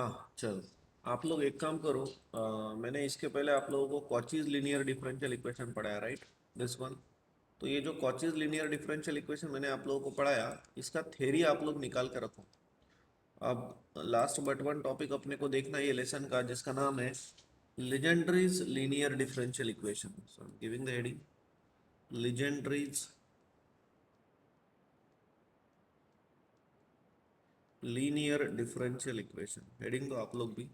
हाँ चलो। आप लोग एक काम करो, मैंने इसके पहले आप लोगों को कॉचीज लीनियर डिफरेंशियल इक्वेशन पढ़ाया, राइट? This one. तो ये जो कॉचीज लीनियर डिफरेंशियल इक्वेशन मैंने आप लोगों को पढ़ाया, इसका थ्योरी आप लोग निकाल के रखो। अब लास्ट बट वन टॉपिक अपने को देखना है ये लेसन का, जिसका नाम है Legendre's linear differential equation. So giving the heading Legendre's linear differential equation, heading तो आप लोग भी।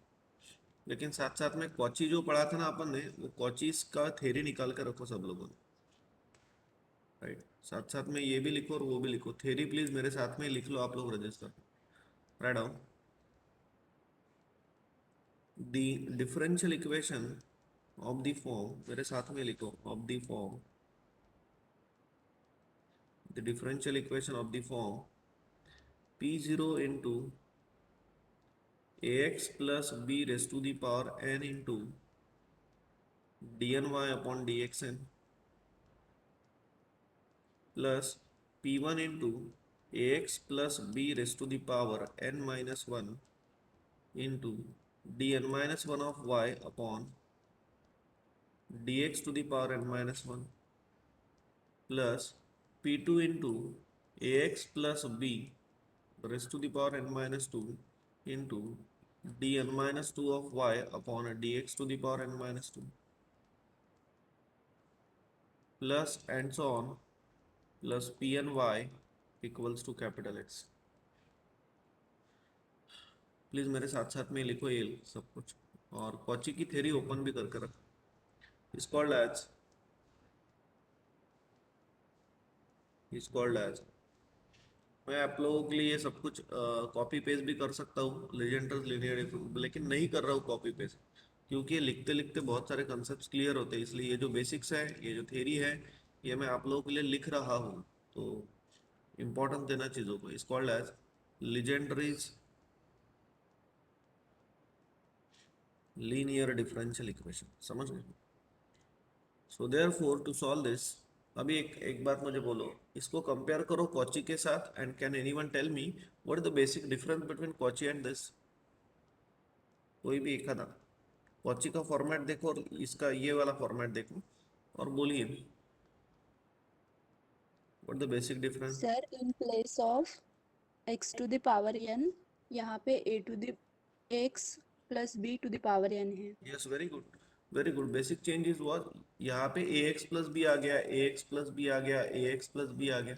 लेकिन साथ साथ में कॉची जो पढ़ा था ना अपन ने, वो कॉचीज का थ्योरी निकाल कर रखो सब लोगों ने, राइट? साथ साथ में ये भी लिखो और वो भी लिखो, थ्योरी प्लीज मेरे साथ में ही लिख लो आप लोग, register write down the differential equation of the form, मेरे साथ में लिखो, of the form, the differential equation of the form p0 into ax plus b raise to the power n into dny upon dxn plus p1 into ax plus b raise to the power n minus one into dn minus one of y upon dx to the power n minus one plus p2 into ax plus b raise to the power n minus two into dn minus two of y upon dx to the power n minus two plus and so on plus P N Y equals to capital X. Please मेरे साथ साथ में लिखो ये सब कुछ, और Cauchy की थ्योरी ओपन भी करके रखो। Is called as is called as मैं आप लोगों के लिए सब कुछ कॉपी पेस्ट भी कर सकता हूँ लेजेंडर्स लिनियर, लेकिन नहीं कर रहा हूँ कॉपी पेस्ट, क्योंकि ये लिखते लिखते बहुत सारे कंसेप्ट क्लियर होते हैं। इसलिए ये जो बेसिक्स है, ये जो थ्योरी है, ये मैं आप लोगों के लिए लिख रहा हूँ। तो इम्पोर्टेंस देना चीज़ों को। Is called as legendaries linear differential equation, समझ गए? So therefore to solve this, अभी एक एक बात मुझे बोलो, इसको कंपेयर करो कॉची के साथ, and can anyone tell me what is the basic difference between Cauchy and this? कोई भी एक आधा कॉची का फॉर्मेट देखो और इसका ये वाला फॉर्मेट देखो, और बोलिए what the basic difference. Sir in place of x to the power n यहाँ पे a to the x plus b to the power n है। Yes, very good, very good. Basic changes was, यहाँ पे ए x plus B आ गया, A x plus B आ गया, A x plus B आ गया।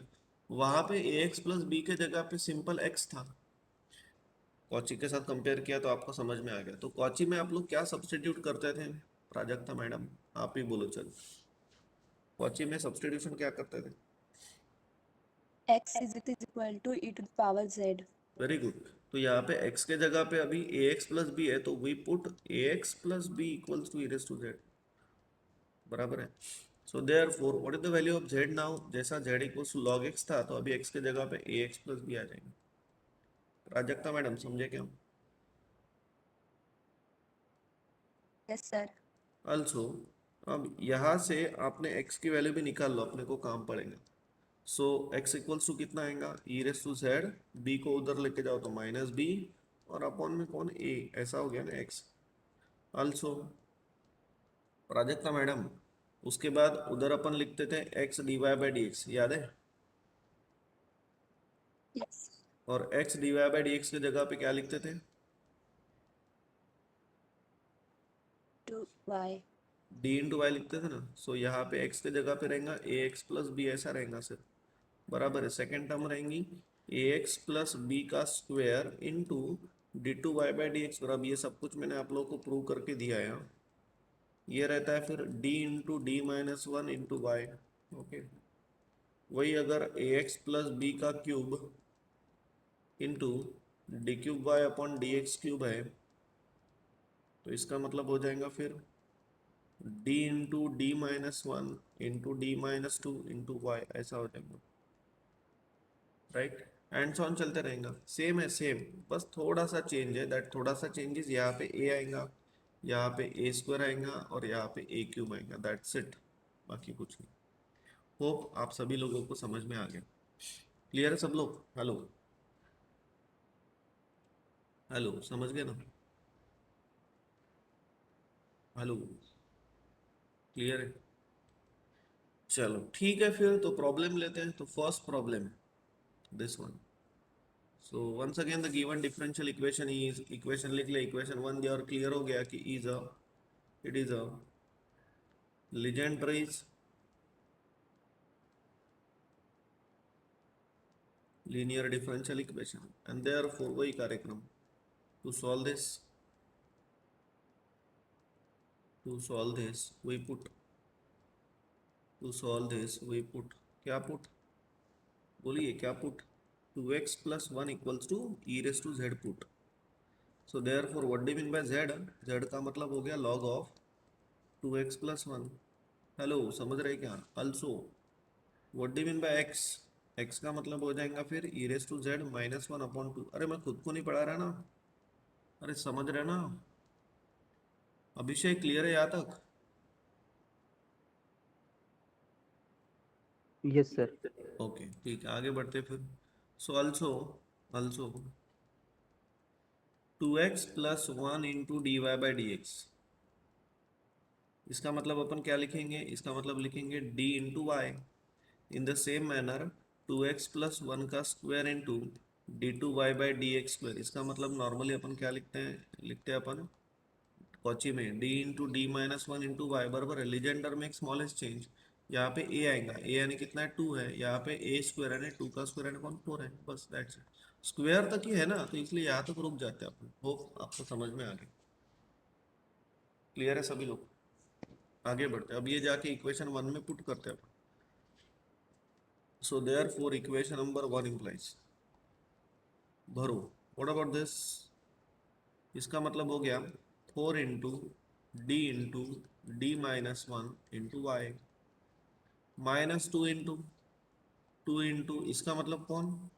वहां पे ए एक्स प्लस बी के जगह पे सिंपल एक्स था। कॉची के साथ कंपेयर किया तो आपको समझ में आ गया। तो कॉची में आप लोग क्या सब्स्टिट्यूट करते थे? प्राजक्ता मैडम, आप ही बोलो चलो। कॉची में सब्स्टिट्यूशन क्या करते थे? x is equal to e to the power z। Very good. तो यहाँ पे x के जगह पे अभी ए एक्स प्लस बी है, तो we put a x plus b equals to e raise to z, बराबर है। So therefore what is the value of z now? जैसा z equals to log x था, तो अभी एक्स के जगह पे ए एक्स प्लस बी आ जाएंगे। प्राजक्ता मैडम समझे क्या? Yes sir. अल्सो अब यहाँ से आपने x की वैल्यू भी निकाल लो, अपने को काम पड़ेगा। सो x इक्वल्स टू कितना आएगा? ई रेस टू जेड, बी को उधर लेके जाओ तो माइनस बी, और अपॉन में कौन? ए। ऐसा हो गया ना x। अल्सो प्राजक्ता मैडम, उसके बाद उधर अपन लिखते थे x D Y by D X, याद है? यस और x D Y by D X की जगह पे क्या लिखते थे? To y। D into Y लिखते थे ना। सो यहाँ पे x के जगह पे रहेगा ए एक्स प्लस बी, ऐसा रहेगा सिर्फ, बराबर है। सेकेंड टर्म रहेंगी ए एक्स प्लस बी का square into D two Y by D X, बराबर। ये सब कुछ मैंने आप लोगों को प्रूव करके दिया है यहाँ। ये रहता है फिर D into D minus one into y. Okay, वही अगर ए एक्स प्लस बी का cube into D cube y upon D x cube है, तो इसका मतलब हो जाएगा फिर D into D minus one into D minus two into y, ऐसा हो जाएगा, राइट? एंड सॉन चलते रहेगा, सेम है सेम, बस थोड़ा सा चेंज है। दैट थोड़ा सा चेंजेस, यहाँ पे ए आएगा, यहाँ पे ए स्क्वायर आएगा, और यहाँ पे ए क्यूब आएगा, दैट्स इट, बाकी कुछ नहीं। होप आप सभी लोगों को समझ में आ गया। क्लियर है सब लोग? हेलो, हेलो, समझ गए ना? हेलो, क्लियर है? चलो ठीक है, फिर तो प्रॉब्लम लेते हैं। तो first problem this one. So once again the given differential equation is, equation लिख ले, इक्वेशन वन दिया और क्लियर हो गया कि is a, it is a Legendre's linear differential equation, and therefore वही कार्यक्रम to solve this, we put, to solve this we put, क्या put, बोलिए क्या put, 2x plus 1 equals to e raised to z put. So therefore what do you mean by z? Z का मतलब हो गया log of 2x plus 1. Hello, समझ रहे क्या? also what do you mean by x? x का मतलब हो जाएगा फिर e raised to z minus 1 upon 2. अरे मैं खुद को नहीं पढ़ा रहा ना, अरे समझ रहे ना? अभिषेक क्लियर है यहाँ तक? Yes sir. ओके ठीक है, आगे बढ़ते फिर। So also, also 2x plus 1 into d Y by D x, इसका मतलब अपन क्या लिखेंगे? इसका मतलब लिखेंगे d into y. In the same manner 2x plus 1 का square into D two Y by D x square, इसका मतलब नॉर्मली अपन क्या लिखते हैं? लिखते हैं अपन कॉची में d into D minus one into y बराबर है लीजेंडर में एक स्मॉलेस्ट चेंज, यहाँ पे a आएगा, a यानी कितना है? 2 है, यहाँ पे a स्क्वायर यानी 2 का स्क्वायर यानी कौन? 4 है, बस दैट्स इट। स्क्वायर तक ही है ना, तो इसलिए यहाँ तक रुक जाते हैं अपन। होप आपको समझ में आ गया, क्लियर है सभी लोग? आगे बढ़ते हैं, अब ये जाके इक्वेशन वन में पुट करते हैं अपन। So therefore equation number one implies, भरो। What about this? इसका मतलब हो गया 4 into D minus one into y minus two into इसका मतलब कौन?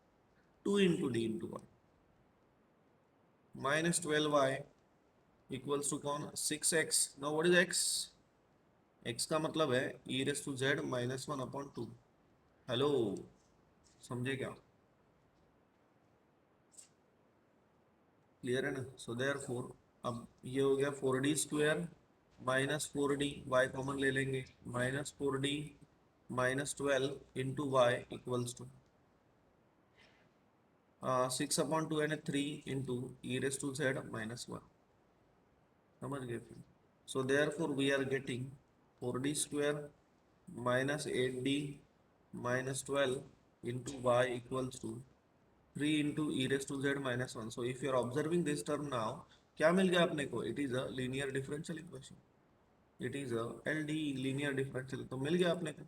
2 into D into y minus 12y equals to कौन? 6x। Now what is x? x का मतलब है e raise to z minus one upon two. Hello, समझे क्या? Clear है ना? सो देयर फोर, अब ये हो गया 4d square minus 4d, y common ले लेंगे, minus 4d minus 12 into y equals to 6 upon two यानी 3 into e raise to z minus one. समझ गए फिर? So therefore we are getting 4d square minus 8d minus 12 into y equals to 3 into e raise to z minus one. So if you are observing this term now, क्या मिल गया अपने को? It is a linear differential equation, it is a L D linear differential, तो मिल गया अपने को।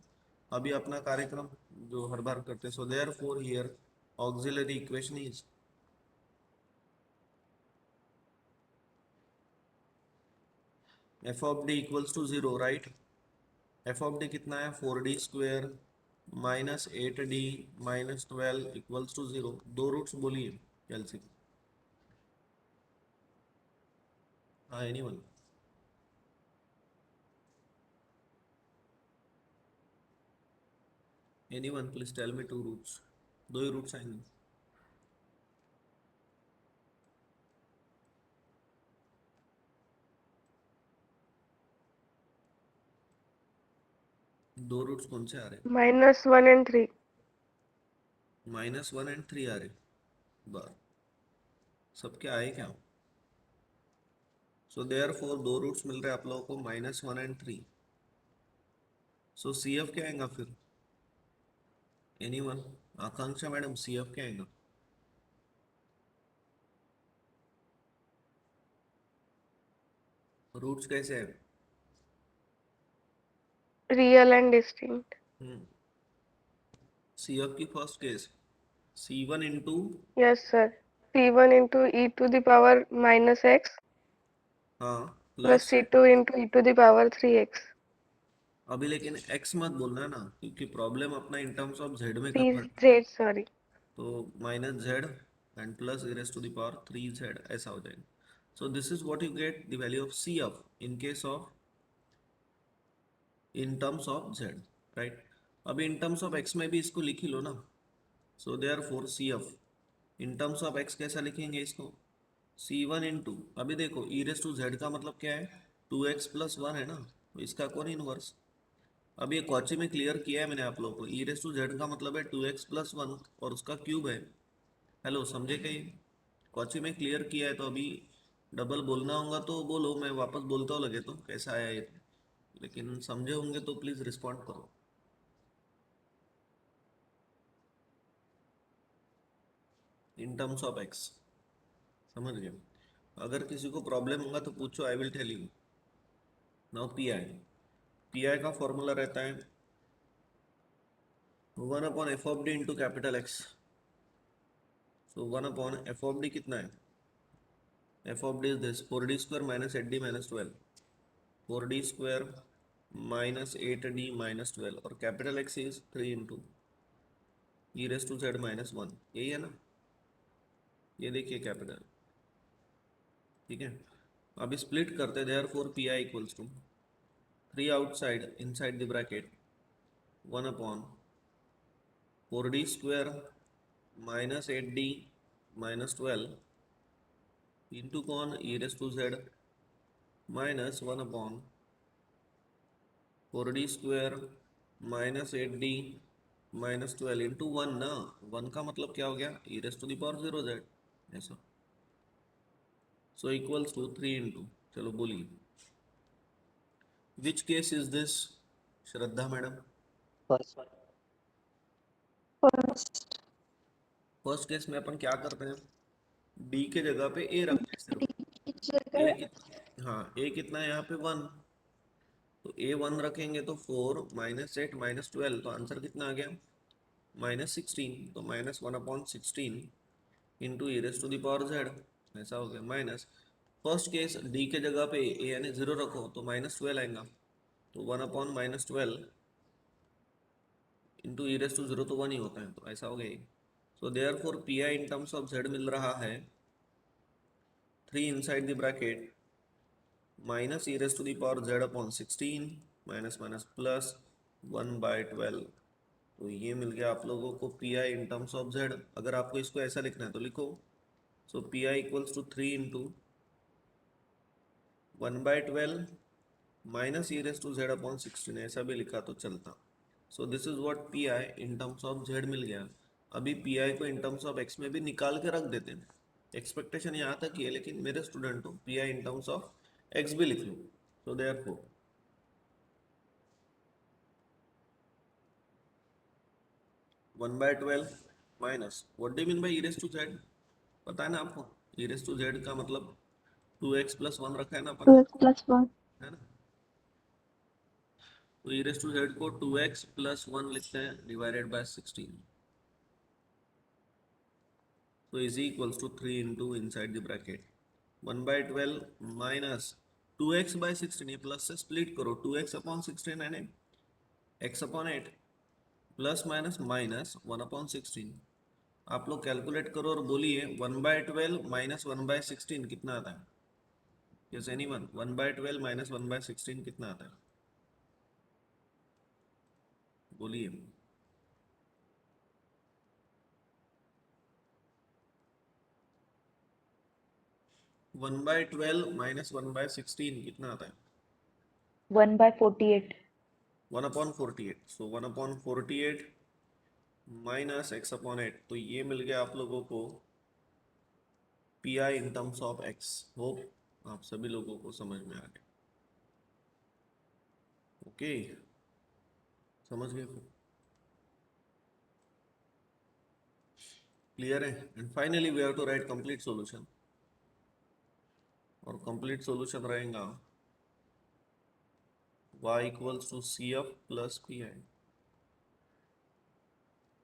अभी अपना कार्यक्रम जो हर बार करते हैं। So therefore here auxiliary equation is f of D equals to zero, right? F of D कितना है? 4d square minus 8d minus 12 equals to zero. दो रूट्स बोलिए एलसीएम। हाँ, anyone? Anyone please tell me two roots. दो ही roots आएंगे। दो roots कौन से आ रहे? -1 and 3. Minus one and three आ रहे बार, सबके आए क्या? सो देयर फोर दो रूट्स मिल रहे हैं आप लोगों को, minus one and three. So C F क्या आएगा फिर? Anyone? Akanksha madam, C F क्या आएगा? रूट्स कैसे है? Real and distinct. C F की first case C1 into, Yes, sir. C1 into e to the power minus x हाँ plus plus, C2 into e to the power 3x. अभी लेकिन x मत बोलना है ना, क्योंकि प्रॉब्लम अपना इन टर्म्स ऑफ z में कन्वर्ट, 3z, sorry. तो minus z and plus e raise to the power 3z ऐसा हो जाएगा। So this is what you get the value of C F in case of, in terms of z, right? अभी in terms of x में भी इसको लिख ही लो ना। So therefore C F in terms of x कैसा लिखेंगे इसको? C1 इंटू, अभी देखो e रेस टू z का मतलब क्या है? 2x प्लस 1 है ना, तो इसका कौन इनवर्स। अब ये कॉची में क्लियर किया है मैंने आप लोगों को, ई रेस टू जेड का मतलब है 2x प्लस 1 और उसका क्यूब है। हेलो, समझे कहीं। कॉची में क्लियर किया है, तो अभी डबल बोलना होगा तो बोलो, मैं वापस बोलता हूँ लगे तो कैसा आया ये, लेकिन समझे होंगे तो प्लीज रिस्पॉन्ड करो। इन टर्म्स ऑफ एक्स, समझ गए। अगर किसी को प्रॉब्लम होगा तो पूछो, I will tell you. Now P I का फॉर्मूला रहता है 1/f(d) into capital X. So 1/f(d) कितना है, f(d) is this 4d square minus 8d minus 12, 4d square minus 8d minus 12, और capital X is 3 into e raise to z minus 1, यही है ना। ये देखिए कैपिटल, ठीक है। अभी स्प्लिट करते हैं, therefore P I equals to 3 outside inside the bracket 1/4d square minus 8d minus 12 into कौन ई raise to z minus 1/4d square minus 8d minus 12 into 1 ना। 1 का मतलब क्या हो गया, ई raise to the power 0 Z, ऐसा। सो इक्वल्स टू 3 इंटू, चलो बोलिए विच case is this, Shraddha madam. First first case में अपन क्या करते हैं, डी के जगह पे ए रखते हैं सिर्फ। ए कितना, हाँ ए कितना है यहाँ पे 1, तो ए 1 रखेंगे तो 4 माइनस 8 माइनस 12, तो आंसर कितना आ गया -16, तो -1/16 into e raise to the power z, ऐसा हो गया माइनस। फर्स्ट केस डी के जगह पे ए यानी 0 रखो तो -12 आएगा, तो 1/-12 इंटू ई रेस टू 0 तो 1 ही होता है, तो ऐसा हो गया। So therefore P I in terms of z मिल रहा है 3 inside the bracket minus e raise to the power z upon 16 minus minus plus 1/12। तो ये मिल गया आप लोगों को P I in terms of z. अगर आपको इसको ऐसा लिखना है तो लिखो, so P I equals to 3 into 1/12 minus e raise to z upon 16, ऐसा भी लिखा तो चलता। So this is what P I in terms of z मिल गया। अभी पी आई को इन टर्म्स ऑफ एक्स में भी निकाल के रख देते हैं, एक्सपेक्टेशन यहाँ तक ही है, लेकिन मेरे स्टूडेंट हो P I in terms of x भी लिख लो। So therefore 1/12 minus what do you mean by e raise to z, पता है ना आपको। ई रेस टू जेड का मतलब 2x प्लस 1 रखा है ना अपन ने, 2x+1 है ना। तो ई रेस टू जेड को 2x प्लस 1 लिखते हैं divided by 16, so is equals to 3 into inside the bracket 1/12 minus 2x by 16, ये प्लस से स्प्लिट करो 2x अपॉन 16 यानी x upon 8 plus minus minus 1/16। आप लोग कैलकुलेट करो और बोलिए 1/12 माइनस 1/16 कितना आता है। यस एनीवन, 1/12 माइनस 1/16 कितना आता है, बोलिए। वन बाय 12 माइनस 1/16 कितना आता है, 1/48 1/48। सो 1/48 माइनस x अपॉन 8, तो ये मिल गया आप लोगों को P I in terms of x। Hope आप सभी लोगों को समझ में आ गया। ओके, समझ गए, क्लियर है। And finally we have to write complete solution, और कंप्लीट सॉल्यूशन रहेगा y equals to C F plus P I,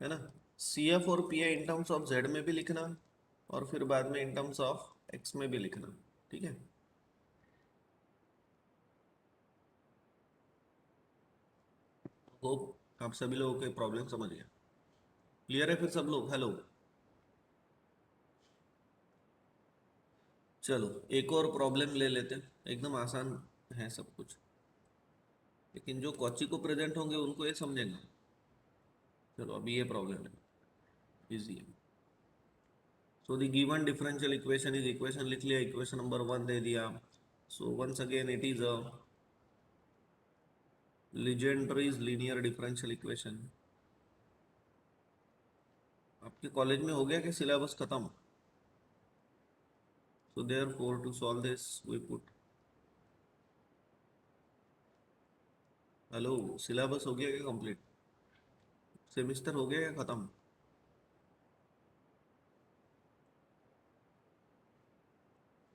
है ना। सी एफ और P I in terms of z में भी लिखना, और फिर बाद में इन टर्म्स ऑफ एक्स में भी लिखना, ठीक है। होप आप सभी लोगों के प्रॉब्लम समझ गए, क्लियर है फिर सब लोग। हेलो, चलो एक और प्रॉब्लम ले लेते हैं, एकदम आसान है सब कुछ, लेकिन जो कोची को प्रेजेंट होंगे उनको ये समझेंगे। चलो अभी ये प्रॉब्लम है, इजी है। So the given differential equation is, equation लिख लिया, इक्वेशन नंबर 1 दे दिया, So once again it is a Legendre's linear differential equation. आपके कॉलेज में हो गया कि सिलेबस खत्म? So therefore to solve this we put, hello, syllabus हो गया क्या कंप्लीट? सेमिस्टर हो गया या खत्म?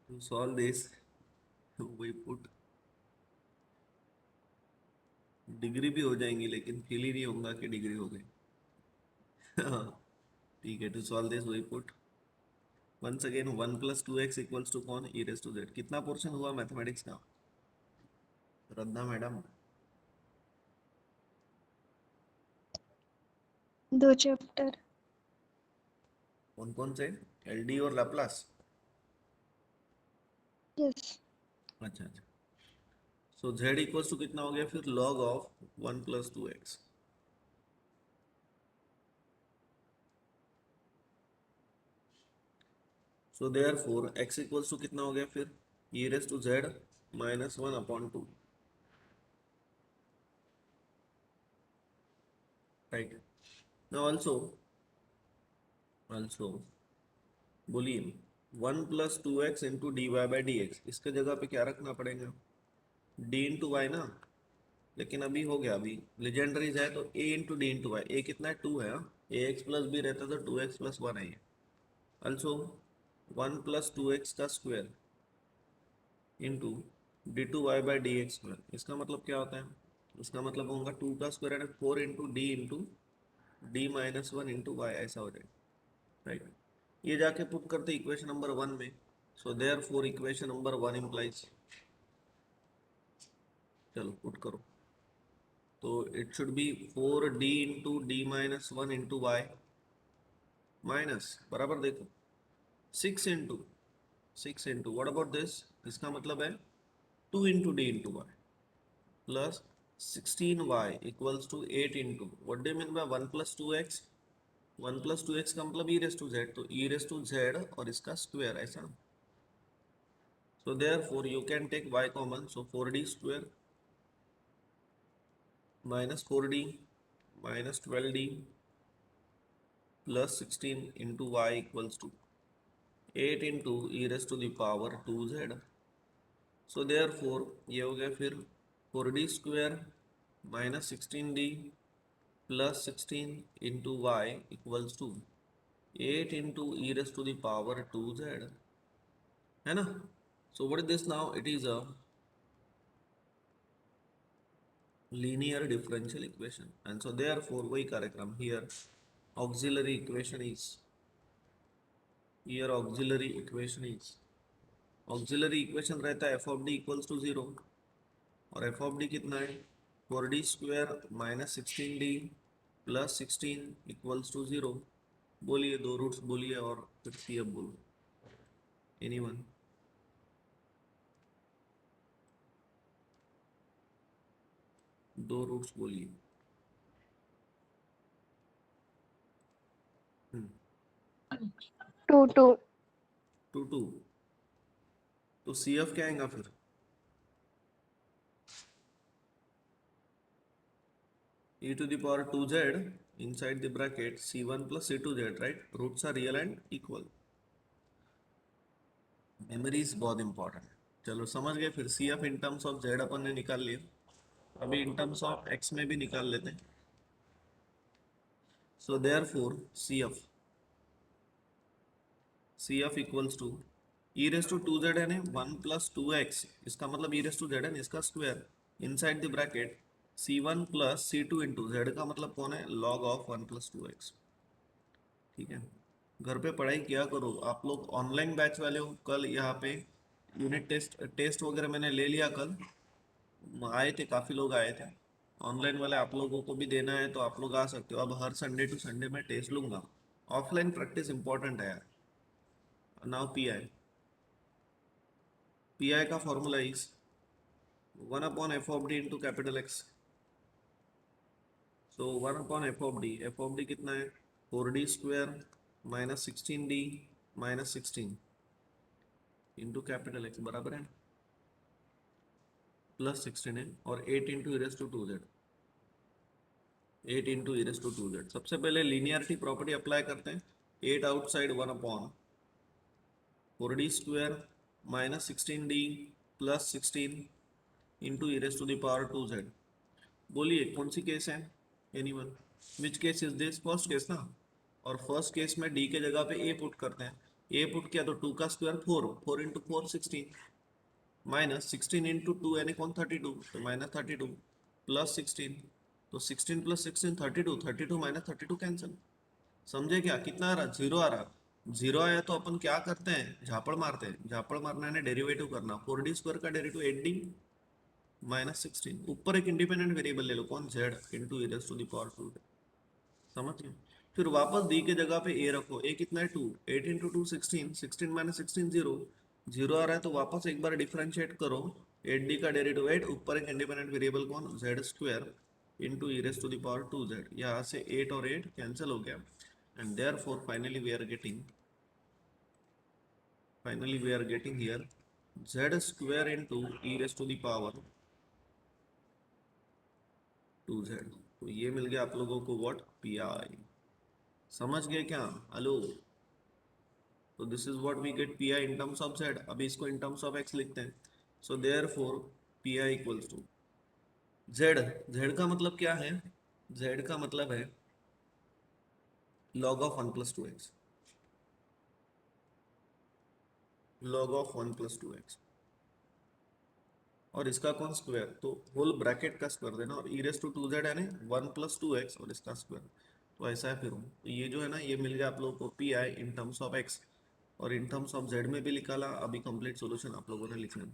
To solve this we put, degree भी हो जाएंगी लेकिन फील ही नहीं होगा कि डिग्री हो गई. ठीक है. To solve this we put once again 1 + 2x equals to कौन? e raised to z. कितना पोर्शन हुआ मैथमेटिक्स का? रद्दा मैडम, 2 चैप्टर. कौन कौन से? एलडी और लाप्लास? यस. अच्छा अच्छा. सो z इक्वल्स टू कितना हो गया फिर? log of 1 + 2x. So therefore x equals to कितना हो गया फिर? e raised to z -1/2. Right. Now also बोलिए 1 + 2x इंटू dy/dx. इसके जगह पे क्या रखना पड़ेगा? d इंटू वाई ना. लेकिन अभी हो गया, अभी लेजेंडरीज है तो a into D into y. A कितना है? 2 है. ax + b रहता तो 2x + 1 है. ऑल्सो 1 + 2x का स्क्वायर इंटू d2y/dx². इसका मतलब क्या होता है? इसका मतलब होगा 2 का स्क्वायर है 4 into D into d-1 into y. ऐसा हो जाएगा. राइट. ये जाके पुट करते इक्वेशन नंबर 1 में. So therefore equation number 1 implies, चलो पुट करो. तो it should be 4d into d-1 into y minus बराबर देखो 6 इंटू व्हाट अबाउट दिस? इसका मतलब है 2 into D into y plus 16y equals to 8 into what do you mean by 1 + 2x? 1 + 2x का मतलब e raised to z, तो e raised to z और इसका स्क्वायर ऐसा. So therefore you can take y common, so 4d² minus 4d minus 12d plus 16 into y equals to 8 into e raised to the power 2z. So therefore ये हो गया फिर 4d² minus 16d plus 16 into y equals to 8 into e raised to the power 2z, है ना? So what is this now? It is a linear differential equation, and so therefore वही कार्यक्रम here auxiliary equation is, here auxiliary रहता है f of d equals to 0 और f of d कितना है? 4d² minus 16d plus 16 equals to 0. बोलिए दो roots बोलिए और फिर सी अब बोलो. एनीवन? दो रूट्स बोलिए. 2 2. 2 2. तो सी एफ क्या आएगा फिर? e to the power 2z inside the bracket c1 plus c2z, right? Roots are real and equal. Memories बहुत इंपॉर्टेंट है. चलो समझ गए. फिर C F in terms of z अपन ने निकाल लिया, अभी इन टर्म्स ऑफ एक्स में भी निकाल लेते हैं. So therefore C F equals to e raise to 2z है ना 1 + 2x. इसका मतलब e रेस टू z है ना इसका square inside the bracket c1 plus c2 into Z का मतलब कौन है? log of 1 + 2x. ठीक है. घर पे पढ़ाई किया करो. आप लोग ऑनलाइन बैच वाले हो. कल यहाँ पे यूनिट टेस्ट वगैरह मैंने ले लिया. कल आए थे, काफ़ी लोग आए थे. ऑनलाइन वाले आप लोगों को भी देना है तो आप लोग आ सकते हो. अब हर संडे टू संडे मैं टेस्ट लूँगा. ऑफलाइन प्रैक्टिस इंपॉर्टेंट है यार. नाउ पी आई का formula is 1/f(d) into capital X. So 1/f(d) कितना है? 4d² minus 16d minus 16 into capital X बराबर है. प्लस 16 है और 8 into e raise to 2z, 8 into e raise to 2z। सबसे पहले लीनियरिटी प्रॉपर्टी अप्लाई करते हैं। 8 outside 1 upon 4d square minus 16d plus 16 into e raise to the power 2z। बोलिए कौन सी केस है? Anyone? Which case is this? First case ना। और फर्स्ट केस में डी के जगह पे ए पुट करते हैं। ए पुट किया तो 2 का स्क्वायर 4, 4 इंटू 4 16, माइनस 16 इंटू 2 यानी कौन 32, तो माइनस 32 प्लस 16, तो 16 प्लस 16 32, 32 माइनस 32 कैंसिल। समझे क्या? कितना आ रहा? जीरो आ रहा। जीरो आया तो अपन क्या करते हैं? झापड़ मारते हैं। झापड़ मारना है डेरिवेटिव करना। 4d स्क्वायर का डेरिवेटिव 8d माइनस 16, ऊपर एक इंडिपेंडेंट वेरिएबल ले लो, कौन? z into e raise to the power 2। समझ गए? फिर वापस डी के जगह पे ए रखो। ए कितना है? 2, 8 इंटू 2 16, 16 माइनस 16 जीरो, जीरो आ रहा है तो वापस एक बार डिफरेंशिएट करो। 8d का डेरिवेटिव 8, ऊपर एक इंडिपेंडेंट वेरिएबल कौन? z square into e raise to the power 2z। यहाँ से 8 और 8 कैंसिल हो गया and therefore finally we are getting here z square into e raise to the power 2z। तो ये मिल गया आप लोगों को व्हाट? पी। समझ गए क्या? हेलो? तो this is what we get P I in terms of z। अभी इसको इन टर्म्स ऑफ x लिखते हैं। So therefore P I equals to z। z का मतलब क्या है? z का मतलब है log of 1 plus 2x, log of 1 plus 2x। और इसका कौन स्क्वायर? तो होल ब्रैकेट का स्क्वायर देना, और ई रेस टू 2z है ना, 1 प्लस 2x और इसका स्क्वायर। तो ऐसा है। फिर तो ये जो है ना, ये मिल गया आप लोगों को P I in terms of x, और इन टर्म्स ऑफ z में भी निकाला। अभी कंप्लीट सॉल्यूशन आप लोगों ने लिखना है।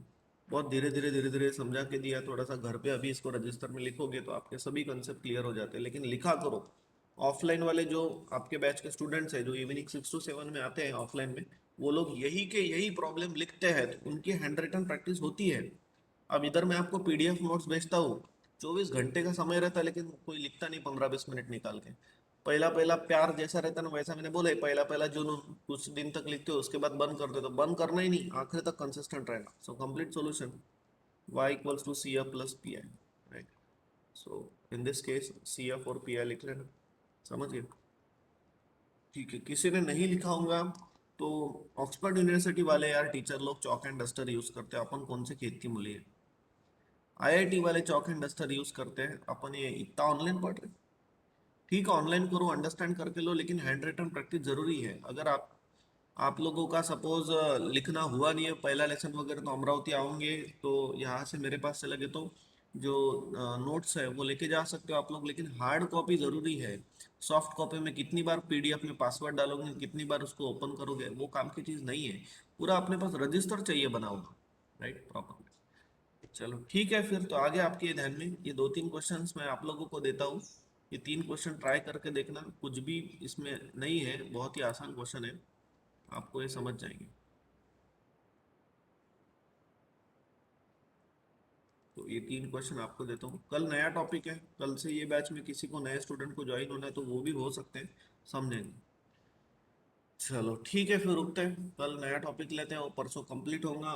बहुत धीरे धीरे समझा के दिया, थोड़ा सा घर पे अभी इसको रजिस्टर में लिखोगे तो आपके सभी कंसेप्ट क्लियर हो जाते हैं। लेकिन लिखा करो। ऑफलाइन वाले जो आपके बैच के स्टूडेंट्स हैं, जो इवनिंग 6 to 7 में आते हैं ऑफलाइन में, वो लोग यही के यही प्रॉब्लम लिखते हैं, तो उनकी हैंड रिटन प्रैक्टिस होती है। अब इधर मैं आपको पीडीएफ नोट्स भेजता हूँ, 24 घंटे का समय रहता है, लेकिन कोई लिखता नहीं 15-20 मिनट निकाल के। पहला पहला प्यार जैसा रहता है ना, वैसा मैंने बोला, पहला पहला जुनून कुछ दिन तक लिखते हो, उसके बाद बंद कर दो। तो बंद करना ही नहीं, आखिर तक कंसिस्टेंट रहना। सो complete solution y equals to C F plus P I, right? So in this case C F और पी आई लिख लेना। समझ गए? ठीक है। किसी ने नहीं लिखा होगा तो ऑक्सफोर्ड यूनिवर्सिटी वाले यार टीचर लोग चौक एंड डस्टर यूज करते हैं, अपन कौन से खेत की मूली है। आईआईटी वाले चौक एंड डस्टर यूज करते हैं, अपन ये इतना ऑनलाइन पढ़ रहे हैं। ठीक है, ऑनलाइन करो, अंडरस्टैंड करके लो, लेकिन हैंड रिटन प्रैक्टिस जरूरी है। अगर आप लोगों का सपोज लिखना हुआ नहीं है पहला लेसन वगैरह, तो अमरावती आओगे तो यहाँ से मेरे पास से लगे तो जो नोट्स है वो लेके जा सकते हो आप लोग, लेकिन हार्ड कॉपी जरूरी है। सॉफ्ट कॉपी में कितनी बार पीडीएफ में पासवर्ड डालोगे, कितनी बार उसको ओपन करोगे, वो काम की चीज़ नहीं है। पूरा अपने पास रजिस्टर चाहिए बना हुआ, राइट? प्रॉपर। चलो ठीक है, फिर तो आगे आपके ध्यान में ये 2-3 क्वेश्चंस मैं आप लोगों को देता हूँ। ये 3 क्वेश्चन ट्राई करके देखना, कुछ भी इसमें नहीं है, बहुत ही आसान क्वेश्चन है, आपको ये समझ जाएंगे। तो ये 3 क्वेश्चन आपको देता हूँ। कल नया टॉपिक है, कल से ये बैच में किसी को नए स्टूडेंट को ज्वाइन होना है तो वो भी हो सकते हैं, समझेंगे। चलो ठीक है, फिर रुकते हैं, कल नया टॉपिक लेते हैं और परसों कंप्लीट होगा।